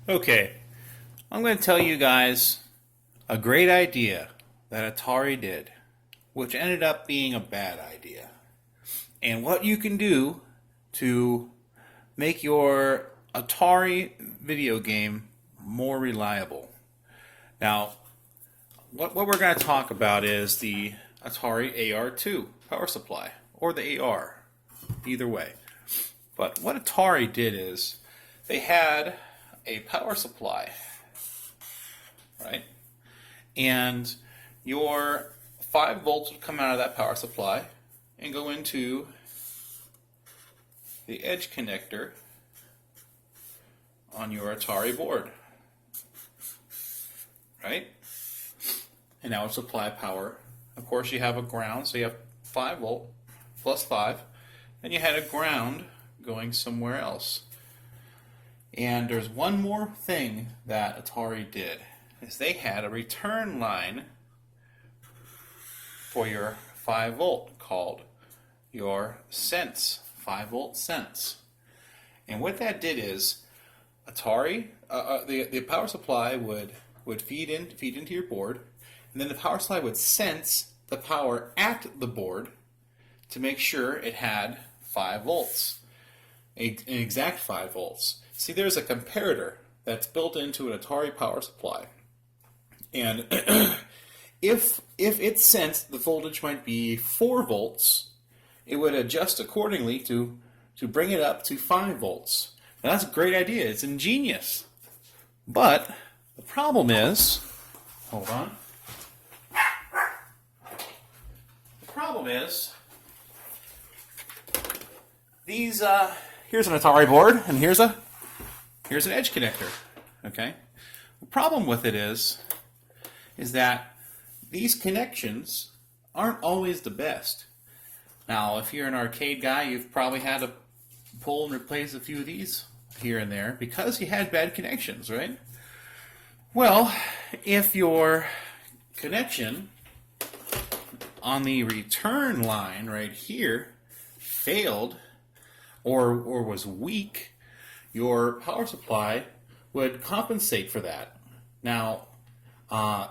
Okay, I'm going to tell you guys a great idea that Atari did, which ended up being a bad idea, and what you can do to make your Atari video game more reliable. Now, what we're going to talk about is the Atari AR-2 power supply, or the AR, either way. But what Atari did is they had a power supply, right? And your 5 volts would come out of that power supply and go into the edge connector on your Atari board, right? And that would supply power. Of course, you have a ground, so you have 5 volt plus 5, and you had a ground going somewhere else. And there's one more thing that Atari did, is they had a return line for your 5 volt called your sense, 5 volt sense. And what that did is Atari, the power supply would feed into your board, and then the power supply would sense the power at the board to make sure it had 5 volts, an exact 5 volts. See, there's a comparator that's built into an Atari power supply, and if it sensed the voltage might be 4 volts, it would adjust accordingly to bring it up to 5 volts. Now, that's a great idea. It's ingenious. But the problem is, hold on. The problem is, here's an Atari board, and here's an edge connector. Okay. The problem with it is that these connections aren't always the best. Now, if you're an arcade guy, you've probably had to pull and replace a few of these here and there because you had bad connections, right? Well, if your connection on the return line right here failed or was weak, your power supply would compensate for that. Now,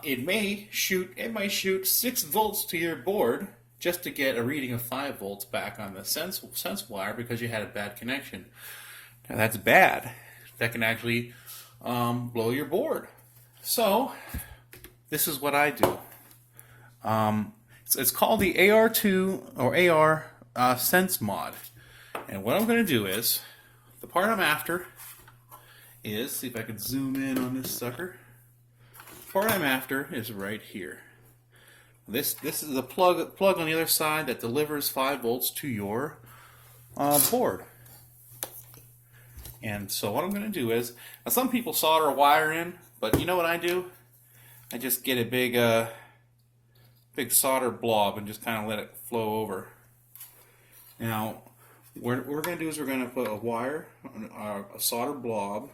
it might shoot 6 volts to your board just to get a reading of 5 volts back on the sense wire because you had a bad connection. Now, that's bad. That can actually blow your board. So, this is what I do. It's called the AR-2 or AR Sense mod. And what I'm going to do is, the part I'm after is, see if I can zoom in on this sucker. The part I'm after is right here. This is a plug on the other side that delivers 5 volts to your board. And so what I'm going to do is, now some people solder a wire in, but you know what I do? I just get a big solder blob and just kind of let it flow over. Now, what we're going to do is we're going to put a wire, a solder blob,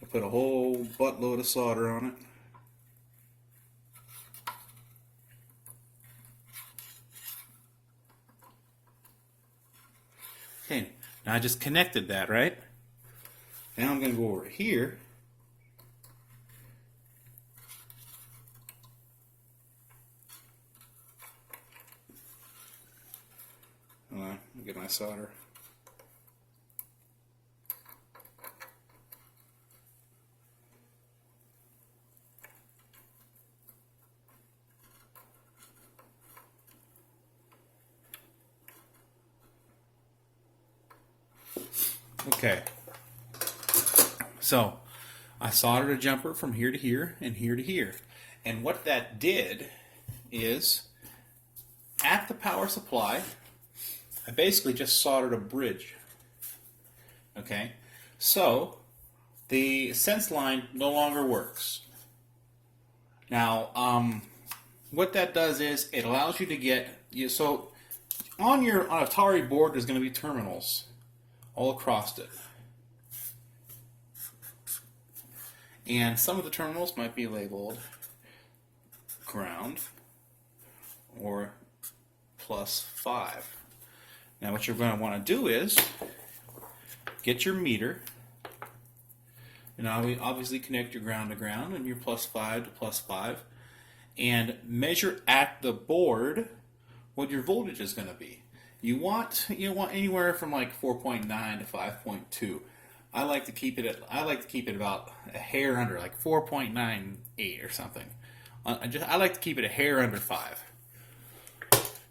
I'll put a whole buttload of solder on it. Okay, now I just connected that, right? Now I'm going to go over here. Hold on, let me get my solder. Okay, so I soldered a jumper from here to here and here to here. And what that did is, at the power supply, I basically just soldered a bridge. Okay, so the sense line no longer works. Now, what that does is it allows you to get, so on your Atari board there's going to be terminals all across it. And some of the terminals might be labeled ground or +5. Now what you're going to want to do is get your meter And now we obviously connect your ground to ground and your +5 to +5, and measure at the board what your voltage is going to be. You want anywhere from like 4.9 to 5.2. I like to keep it about a hair under, like 4.98 or something. I like to keep it a hair under 5,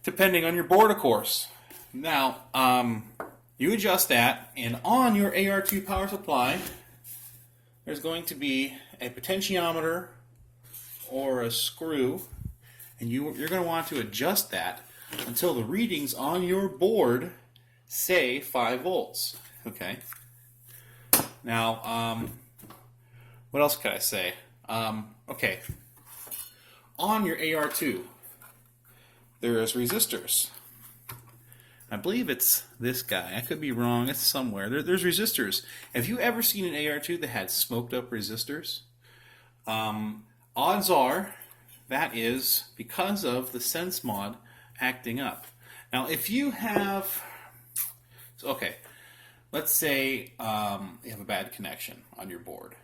depending on your board, of course. Now, you adjust that, and on your AR-2 power supply, there's going to be a potentiometer or a screw, and you're going to want to adjust that until the readings on your board say 5 volts. Okay. Now, what else could I say? Okay. On your AR-2, there is resistors. I believe it's this guy. I could be wrong. It's somewhere. There's resistors. Have you ever seen an AR-2 that had smoked up resistors? Odds are that is because of the sense mod acting up. Now, if you have, okay, let's say you have a bad connection on your board.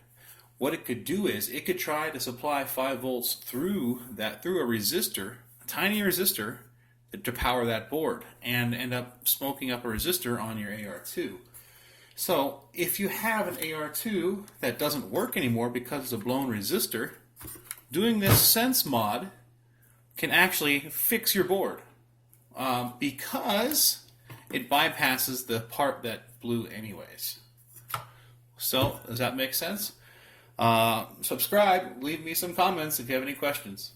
What it could do is it could try to supply 5 volts through a resistor, a tiny resistor, to power that board, and end up smoking up a resistor on your AR-2. So if you have an AR-2 that doesn't work anymore because it's a blown resistor, doing this sense mod can actually fix your board, because it bypasses the part that blew anyways. So does that make sense? Subscribe, leave me some comments if you have any questions.